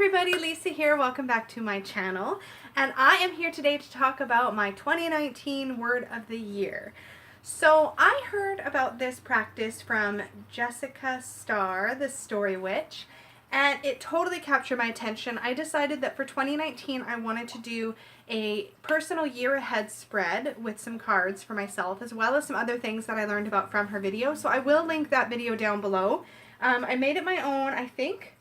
everybody, Lisa here. Welcome back to my channel. And I am here today to talk about my 2019 word of the year. So I heard about this practice from Jessica Starr, the Story Witch, and it totally captured my attention. I decided that for 2019 I wanted to do a personal year ahead spread with some cards for myself, as well as some other things that I learned about from her video. So I will link that video down below. I made it my own, I think,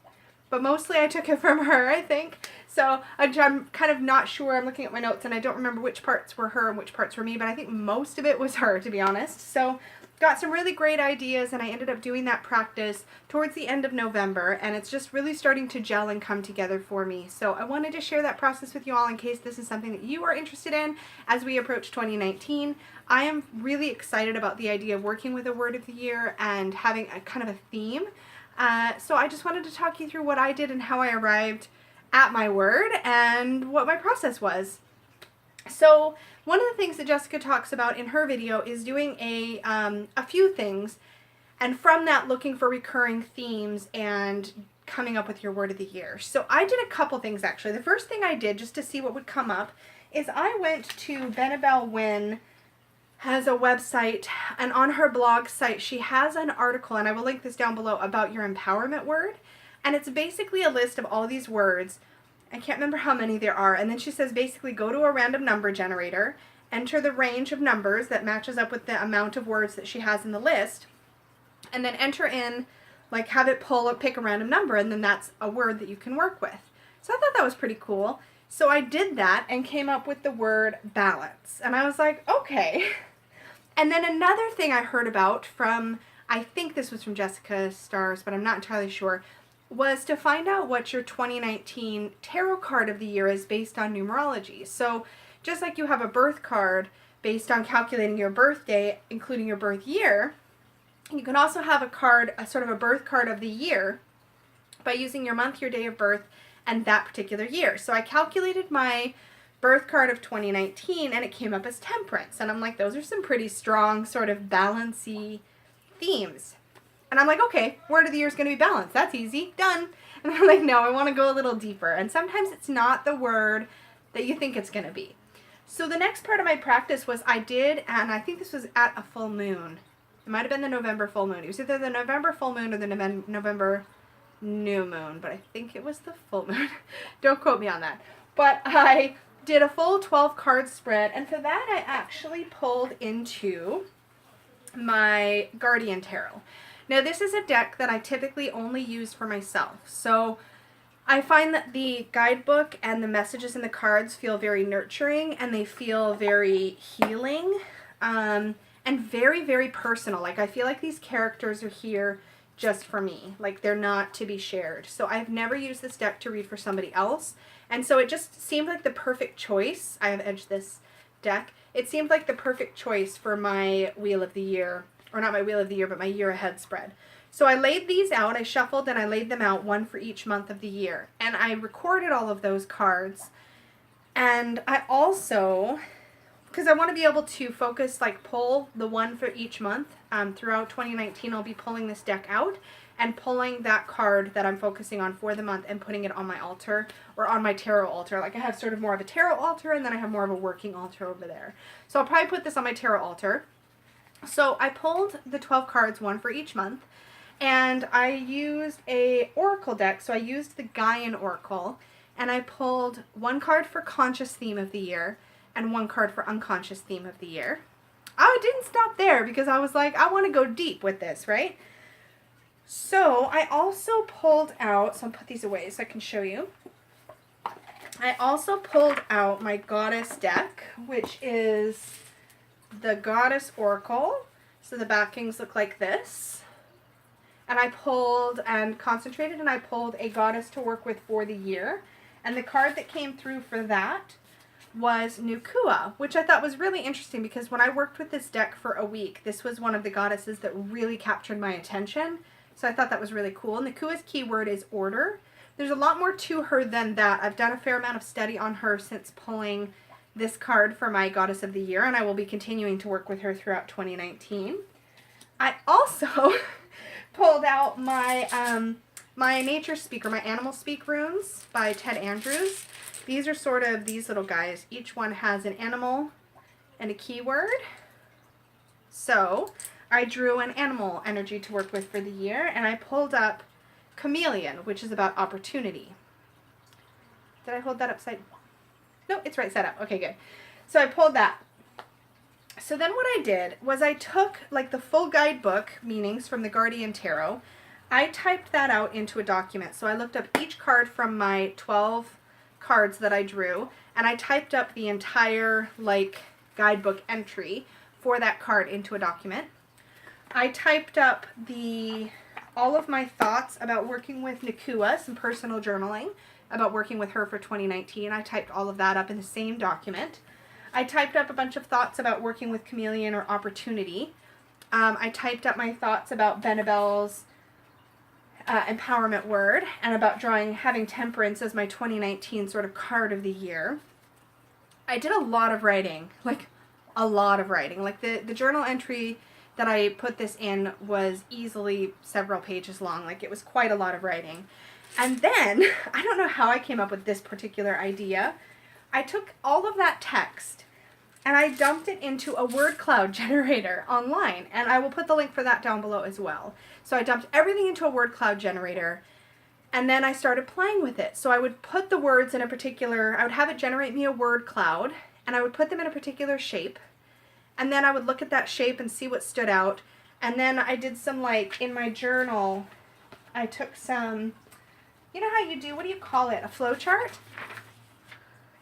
but mostly I took it from her, I think. So I'm kind of not sure. I'm looking at my notes and I don't remember which parts were her and which parts were me, but I think most of it was her, to be honest. So got some really great ideas, and I ended up doing that practice towards the end of November, and it's just really starting to gel and come together for me. So I wanted to share that process with you all in case this is something that you are interested in as we approach 2019. I am really excited about the idea of working with a word of the year and having a kind of a theme. So I just wanted to talk you through what I did and how I arrived at my word and what my process was. So one of the things that Jessica talks about in her video is doing a few things, and from that looking for recurring themes and coming up with your word of the year. So I did a couple things actually. The first thing I did, just to see what would come up, is I went to Benebell Wynn has a website, and on her blog site she has an article, and I will link this down below, about your empowerment word. And it's basically a list of all these words. I can't remember how many there are, and then she says basically go to a random number generator, enter the range of numbers that matches up with the amount of words that she has in the list, and then enter in, like, have it pull or pick a random number, and then that's a word that you can work with. So I thought that was pretty cool. So I did that and came up with the word balance, and I was like, okay. And then another thing I heard about from, I think this was from Jessica Starr's, but I'm not entirely sure, was to find out what your 2019 tarot card of the year is based on numerology. So just like you have a birth card based on calculating your birthday, including your birth year, you can also have a card, a sort of a birth card of the year, by using your month, your day of birth, and that particular year. So I calculated my birth card of 2019 and it came up as temperance, and I'm like, those are some pretty strong sort of balancy themes. And I'm like, okay, word of the year is going to be balance. That's easy, done. And I'm like, no, I want to go a little deeper, and sometimes it's not the word that you think it's going to be. So the next part of my practice was I did, and I think this was at a full moon. It might have been the November full moon. It was either the November full moon or the November new moon, but I think it was the full moon. Don't quote me on that. But I did a full 12 card spread, and for that I actually pulled into my Guardian Tarot. Now this is a deck that I typically only use for myself, so I find that the guidebook and the messages in the cards feel very nurturing, and they feel very healing, and very, very personal. Like, I feel like these characters are here just for me. Like, they're not to be shared. So I've never used this deck to read for somebody else. And so it just seemed like the perfect choice. I have edged this deck. It seemed like the perfect choice for my Wheel of the Year, or not my Wheel of the Year, but my year ahead spread. So I laid these out, I shuffled and I laid them out, one for each month of the year. And I recorded all of those cards. And I also, because I want to be able to focus, like pull the one for each month, throughout 2019 I'll be pulling this deck out and pulling that card that I'm focusing on for the month and putting it on my altar, or on my tarot altar. Like, I have sort of more of a tarot altar, and then I have more of a working altar over there. So I'll probably put this on my tarot altar. So I pulled the 12 cards, one for each month, and I used a oracle deck. So I used the Gaian Oracle, and I pulled one card for conscious theme of the year and one card for unconscious theme of the year. I didn't stop there, because I was like, I want to go deep with this, right? So I also pulled out, so I'll put these away so I can show you. I also pulled out my Goddess deck, which is the Goddess Oracle. So the backings look like this. And I pulled and concentrated, and I pulled a goddess to work with for the year. And the card that came through for that was Nukua, which I thought was really interesting, because when I worked with this deck for a week, this was one of the goddesses that really captured my attention. So I thought that was really cool. Nukua's keyword is order. There's a lot more to her than that. I've done a fair amount of study on her since pulling this card for my Goddess of the Year, and I will be continuing to work with her throughout 2019. I also pulled out my my nature speak, or my animal speak runes by Ted Andrews. These are sort of these little guys. Each one has an animal and a keyword. So I drew an animal energy to work with for the year, and I pulled up chameleon, which is about opportunity. Did I hold that upside? No, it's right side up. Okay, good. So I pulled that. So then what I did was I took like the full guidebook meanings from the Guardian Tarot. I typed that out into a document. So I looked up each card from my 12 cards that I drew, and I typed up the entire like guidebook entry for that card into a document. I typed up all of my thoughts about working with Nakua, some personal journaling about working with her for 2019. I typed all of that up in the same document. I typed up a bunch of thoughts about working with chameleon or opportunity. I typed up my thoughts about Benebell's empowerment word, and about having temperance as my 2019 sort of card of the year. I did a lot of writing, like a lot of writing. Like the journal entry that I put this in was easily several pages long. Like it was quite a lot of writing. And then, I don't know how I came up with this particular idea. I took all of that text and I dumped it into a word cloud generator online, and I will put the link for that down below as well. So I dumped everything into a word cloud generator, and then I started playing with it. So I would put the words in a particular, I would have it generate me a word cloud, and I would put them in a particular shape, and then I would look at that shape and see what stood out. And then I did some, like, in my journal, I took some, you know how you do, what do you call it, a flow chart?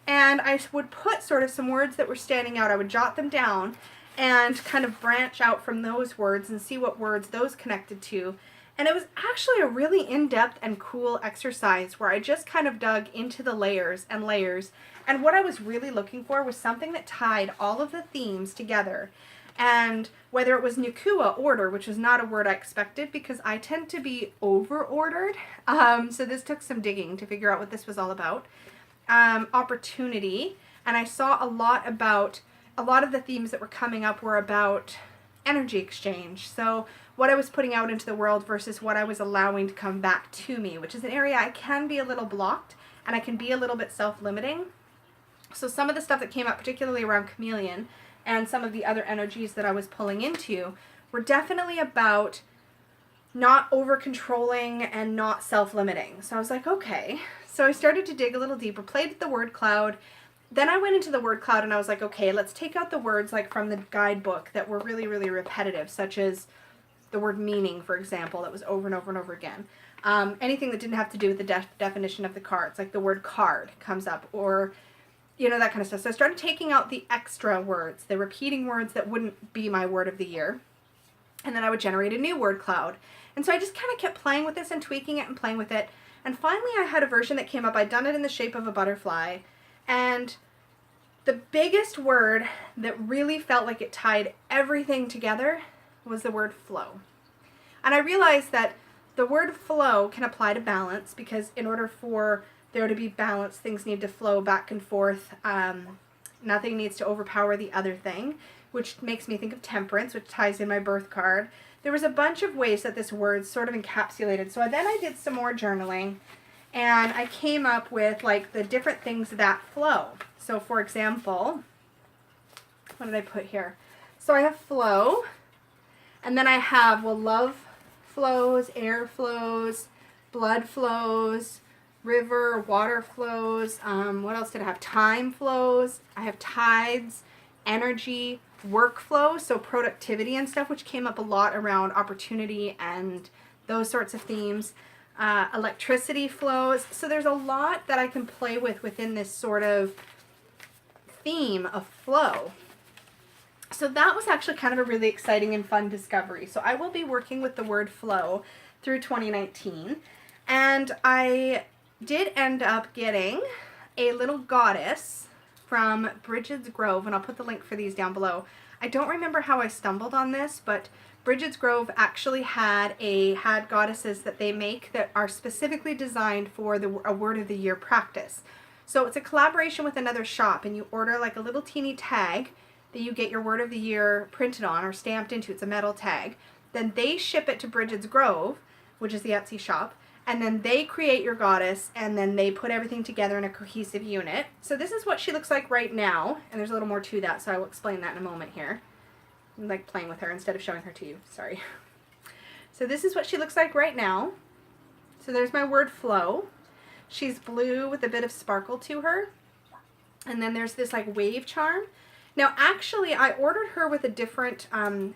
And I would put sort of some words that were standing out. I would jot them down and kind of branch out from those words and see what words those connected to. And it was actually a really in-depth and cool exercise where I just kind of dug into the layers and layers. And what I was really looking for was something that tied all of the themes together. And whether it was Nakua, order, which was not a word I expected because I tend to be over-ordered. So this took some digging to figure out what this was all about. Opportunity, and I saw a lot of the themes that were coming up were about energy exchange. So what I was putting out into the world versus what I was allowing to come back to me, which is an area I can be a little blocked and I can be a little bit self-limiting. So some of the stuff that came up, particularly around chameleon and some of the other energies that I was pulling into, were definitely about not over-controlling and not self-limiting. So I was like, okay. So I started to dig a little deeper, played with the word cloud. Then I went into the word cloud and I was like, okay, let's take out the words like from the guidebook that were really, really repetitive, such as the word meaning, for example, that was over and over and over again. Anything that didn't have to do with the definition of the cards, like the word card comes up, or, you know, that kind of stuff. So I started taking out the extra words, the repeating words that wouldn't be my word of the year. And then I would generate a new word cloud. And so I just kind of kept playing with this and tweaking it and playing with it. And finally I had a version that came up. I'd done it in the shape of a butterfly. And the biggest word that really felt like it tied everything together was the word flow. And I realized that the word flow can apply to balance, because in order for there to be balance, things need to flow back and forth. Nothing needs to overpower the other thing, which makes me think of temperance, which ties in my birth card. There was a bunch of ways that this word sort of encapsulated. So then I did some more journaling, and I came up with like the different things that flow. So for example, what did I put here? So I have flow, and then I have, well, love flows, air flows, blood flows, river, water flows. What else did I have? Time flows. I have tides, energy, workflow, so productivity and stuff, which came up a lot around opportunity and those sorts of themes. Electricity flows. So there's a lot that I can play with within this sort of theme of flow. So that was actually kind of a really exciting and fun discovery. So I will be working with the word flow through 2019. And I did end up getting a little goddess from Brigid's Grove, and I'll put the link for these down below. I don't remember how I stumbled on this, but Brigid's Grove actually had goddesses that they make that are specifically designed for a Word of the Year practice. So it's a collaboration with another shop, and you order like a little teeny tag that you get your Word of the Year printed on or stamped into. It's a metal tag. Then they ship it to Brigid's Grove, which is the Etsy shop, and then they create your goddess, and then they put everything together in a cohesive unit. So this is what she looks like right now, and there's a little more to that, so I will explain that in a moment here. I'm like playing with her instead of showing her to you, sorry. So this is what she looks like right now. So there's my word flow. She's blue with a bit of sparkle to her. And then there's this like wave charm. Now actually I ordered her with a different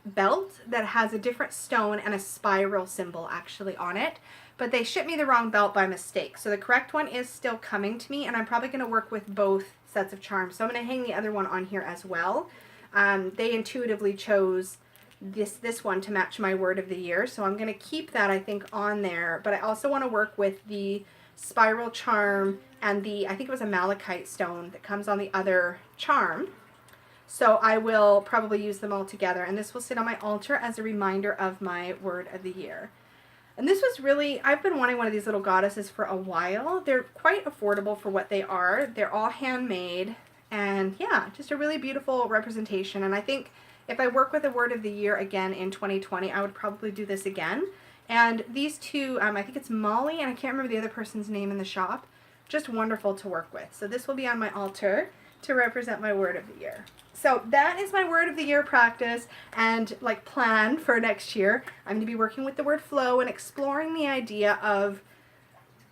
belt that has a different stone and a spiral symbol actually on it. But they shipped me the wrong belt by mistake. So the correct one is still coming to me, and I'm probably going to work with both sets of charms. So I'm going to hang the other one on here as well. They intuitively chose this one to match my word of the year, so I'm going to keep that, I think, on there. But I also want to work with the spiral charm and the, I think it was a malachite stone that comes on the other charm. So I will probably use them all together, and this will sit on my altar as a reminder of my word of the year. And this was really, I've been wanting one of these little goddesses for a while. They're quite affordable for what they are. They're all handmade, and yeah, just a really beautiful representation. And I think if I work with a word of the year again in 2020, I would probably do this again. And these two, I think it's Molly, and I can't remember the other person's name in the shop, just wonderful to work with. So this will be on my altar to represent my word of the year. So that is my word of the year practice and like plan for next year. I'm going to be working with the word flow and exploring the idea of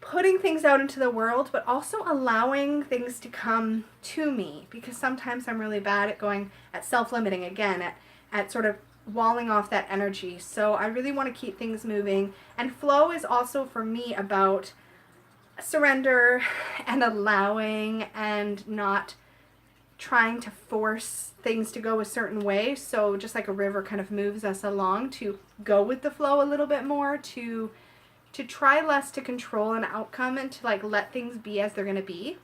putting things out into the world, but also allowing things to come to me, because sometimes I'm really bad at self-limiting again, at sort of walling off that energy. So I really want to keep things moving, and flow is also for me about surrender and allowing and not trying to force things to go a certain way. So just like a river kind of moves us along, to go with the flow a little bit more, to try less to control an outcome and to like let things be as they're going to be.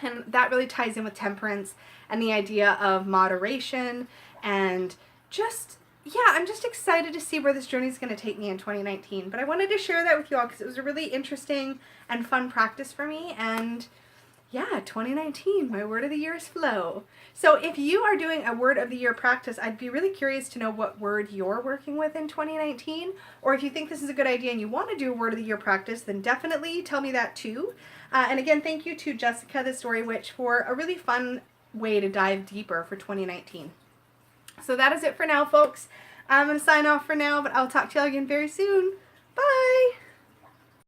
And that really ties in with temperance and the idea of moderation, and just, yeah, I'm just excited to see where this journey is going to take me in 2019. But I wanted to share that with you all because it was a really interesting and fun practice for me. And yeah, 2019, my word of the year is flow. So if you are doing a word of the year practice, I'd be really curious to know what word you're working with in 2019. Or if you think this is a good idea and you want to do a word of the year practice, then definitely tell me that too. And again, thank you to Jessica, the Story Witch, for a really fun way to dive deeper for 2019. So that is it for now, folks. I'm going to sign off for now, but I'll talk to you all again very soon. Bye!